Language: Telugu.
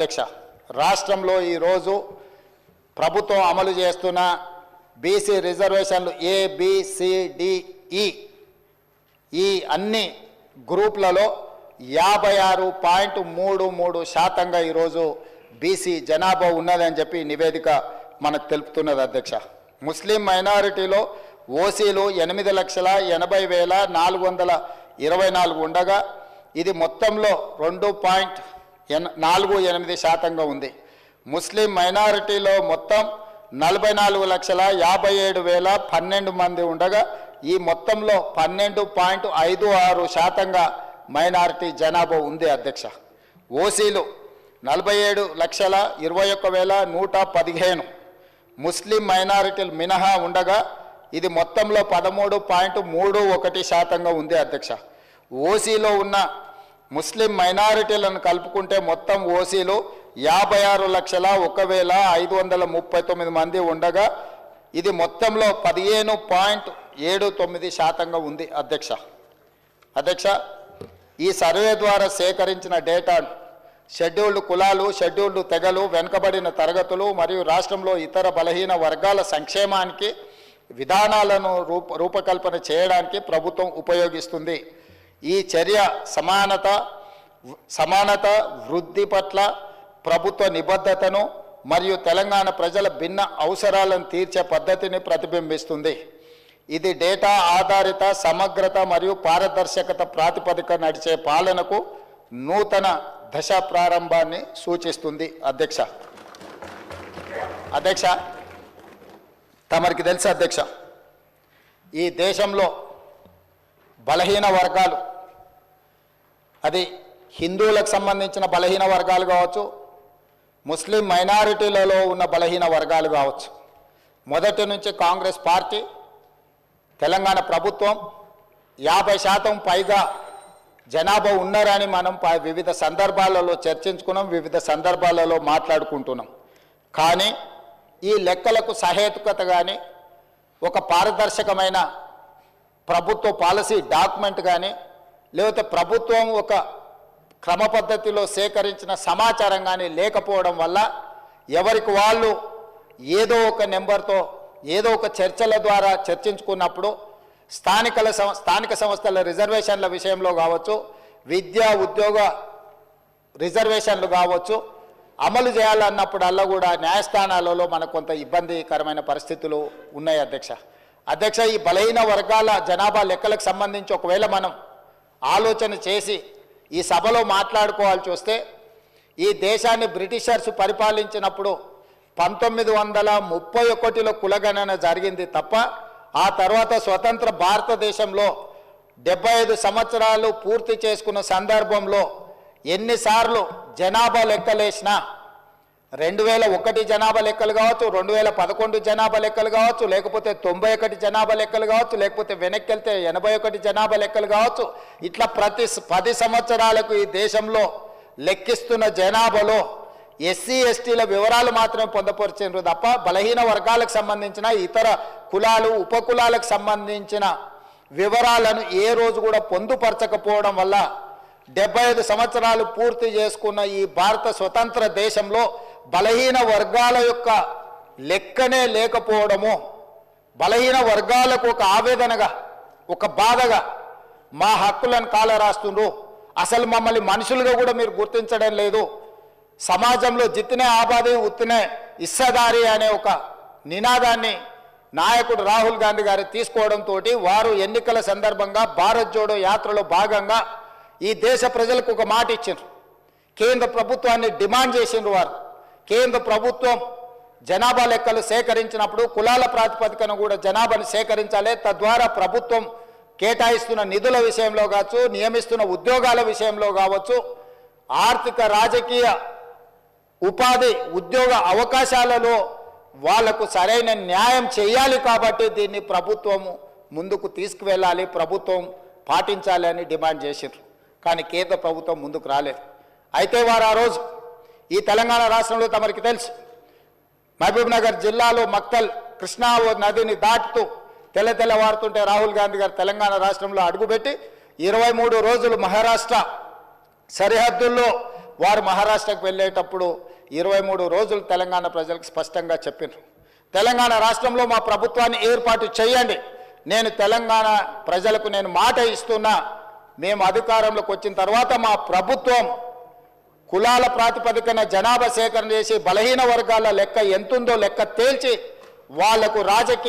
అధ్యక్ష, రాష్ట్రంలో ఈరోజు ప్రభుత్వం అమలు చేస్తున్న బీసీ రిజర్వేషన్లు ABCDE ఈ అన్ని గ్రూప్లలో 56.33% ఈరోజు బీసీ జనాభా ఉన్నదని చెప్పి నివేదిక మనకు తెలుపుతున్నది అధ్యక్ష. ముస్లిం మైనారిటీలో ఓసీలు 8,80,424 ఉండగా ఇది మొత్తంలో 2.48% ఉంది. ముస్లిం మైనారిటీలో మొత్తం 44,57,012 మంది ఉండగా ఈ మొత్తంలో 12.56% మైనారిటీ జనాభా ఉంది అధ్యక్ష. ఓసీలు 47,21,115 ముస్లిం మైనారిటీలు మినహా ఉండగా ఇది మొత్తంలో 13.31% ఉంది అధ్యక్ష. ఓసీలో ఉన్న ముస్లిం మైనారిటీలను కలుపుకుంటే మొత్తం ఓసీలు 56,01,539 మంది ఉండగా ఇది మొత్తంలో 15.79% ఉంది అధ్యక్ష. ఈ సర్వే ద్వారా సేకరించిన డేటాను షెడ్యూల్డ్ కులాలు, షెడ్యూల్డ్ తెగలు, వెనుకబడిన తరగతులు మరియు రాష్ట్రంలో ఇతర బలహీన వర్గాల సంక్షేమానికి విధానాలను రూపకల్పన చేయడానికి ప్రభుత్వం ఉపయోగిస్తుంది. ఈ చర్య సమానత వృద్ధి పట్ల ప్రభుత్వ నిబద్ధతను మరియు తెలంగాణ ప్రజల భిన్న అవసరాలను తీర్చే పద్ధతిని ప్రతిబింబిస్తుంది. ఇది డేటా ఆధారిత సమగ్రత మరియు పారదర్శకత ప్రాతిపదిక నడిచే పాలనకు నూతన దశ ప్రారంభాన్ని సూచిస్తుంది అధ్యక్ష. తమరికి తెలుసు అధ్యక్ష, ఈ దేశంలో బలహీన వర్గాలు, అది హిందువులకు సంబంధించిన బలహీన వర్గాలు కావచ్చు, ముస్లిం మైనారిటీలలో ఉన్న బలహీన వర్గాలు కావచ్చు, మొదటి నుంచి కాంగ్రెస్ పార్టీ, తెలంగాణ ప్రభుత్వం 50% పైగా జనాభా ఉన్నారని మనం వివిధ సందర్భాలలో చర్చించుకున్నాం, వివిధ సందర్భాలలో మాట్లాడుకుంటున్నాం. కానీ ఈ లెక్కలకు సహేతుకత కానీ ఒక పారదర్శకమైన ప్రభుత్వ పాలసీ డాక్యుమెంట్ కానీ లేకపోతే ప్రభుత్వం ఒక క్రమ పద్ధతిలో సేకరించిన సమాచారం కానీ లేకపోవడం వల్ల ఎవరికి వాళ్ళు ఏదో ఒక నెంబర్తో ఏదో ఒక చర్చల ద్వారా చర్చించుకున్నప్పుడు స్థానిక సంస్థల రిజర్వేషన్ల విషయంలో కావచ్చు, విద్యా ఉద్యోగ రిజర్వేషన్లు కావచ్చు, అమలు చేయాలన్నప్పుడల్లా కూడా న్యాయస్థానాలలో మనకు కొంత ఇబ్బందికరమైన పరిస్థితులు ఉన్నాయి అధ్యక్ష. ఈ బలహీన వర్గాల జనాభా లెక్కలకు సంబంధించి ఒకవేళ మనం ఆలోచన చేసి ఈ సభలో మాట్లాడుకోవాల్సి వస్తే, ఈ దేశాన్ని బ్రిటిషర్స్ పరిపాలించినప్పుడు 1931లో కులగణన జరిగింది తప్ప ఆ తర్వాత స్వతంత్ర భారతదేశంలో 75 సంవత్సరాలు పూర్తి చేసుకున్న సందర్భంలో ఎన్నిసార్లు జనాభా లెక్కలేసినా 2001 జనాభా లెక్కలు కావచ్చు, 2011 జనాభా లెక్కలు కావచ్చు, లేకపోతే 91 జనాభా లెక్కలు కావచ్చు, లేకపోతే వెనక్కి వెళ్తే 81 జనాభా లెక్కలు కావచ్చు, ఇట్లా ప్రతి 10 సంవత్సరాలకు ఈ దేశంలో లెక్కిస్తున్న జనాభాలో ఎస్సీ ఎస్టీల వివరాలు మాత్రమే పొందపరిచారు తప్ప బలహీన వర్గాలకు సంబంధించిన ఇతర కులాలు ఉపకులాలకు సంబంధించిన వివరాలను ఏ రోజు కూడా పొందుపరచకపోవడం వల్ల 75 సంవత్సరాలు పూర్తి చేసుకున్న ఈ భారత స్వతంత్ర దేశంలో బలహీన వర్గాల యొక్క లెక్కనే లేకపోవడము, బలహీన వర్గాలకు ఒక ఆవేదనగా, ఒక బాధగా మా హక్కులను కాలరాస్తుండ్రు, అసలు మమ్మల్ని మనుషులుగా కూడా మీరు గుర్తించడం లేదు, సమాజంలో జిత్తినే ఆబాది ఉత్తినే ఇస్సదారి అనే ఒక నినాదాన్ని నాయకుడు రాహుల్ గాంధీ గారు తీసుకోవడంతో వారు ఎన్నికల సందర్భంగా భారత్ జోడో యాత్రలో భాగంగా ఈ దేశ ప్రజలకు ఒక మాట ఇచ్చిండ్రు. కేంద్ర ప్రభుత్వాన్ని డిమాండ్ చేసిండ్రు. వారు కేంద్ర ప్రభుత్వం జనాభా లెక్కలు సేకరించినప్పుడు కులాల ప్రాతిపదికన కూడా జనాభాను సేకరించాలి, తద్వారా ప్రభుత్వం కేటాయిస్తున్న నిధుల విషయంలో కావచ్చు, నియమిస్తున్న ఉద్యోగాల విషయంలో కావచ్చు, ఆర్థిక రాజకీయ ఉపాధి ఉద్యోగ అవకాశాలలో వాళ్లకు సరైన న్యాయం చేయాలి. కాబట్టి దీన్ని ప్రభుత్వము ముందుకు తీసుకువెళ్ళాలి, ప్రభుత్వం పాటించాలి అని డిమాండ్ చేసిండ్రు. కానీ కేంద్ర ప్రభుత్వం ముందుకు రాలేదు. అయితే వారు ఆ రోజు ఈ తెలంగాణ రాష్ట్రంలో తమరికి తెలుసు, మహబూబ్ నగర్ జిల్లాలో మక్తల్ కృష్ణా నదిని దాటుతూ తెల్లవారుతుంటే రాహుల్ గాంధీ గారు తెలంగాణ రాష్ట్రంలో అడుగుపెట్టి 23 రోజులు మహారాష్ట్ర సరిహద్దుల్లో వారు మహారాష్ట్రకు వెళ్ళేటప్పుడు 23 రోజులు తెలంగాణ ప్రజలకు స్పష్టంగా చెప్పినారు. తెలంగాణ రాష్ట్రంలో మా ప్రభుత్వాన్ని ఏర్పాటు చేయండి. నేను తెలంగాణ ప్రజలకు నేను మాట ఇస్తున్నా, మేము అధికారంలోకి వచ్చిన తర్వాత మా ప్రభుత్వం కులాల ప్రాతిపదికన జనాభా సేకరణ చేసి బలహీన వర్గాల లెక్క ఎంతుందో లెక్క తేల్చి వాళ్లకు రాజకీయ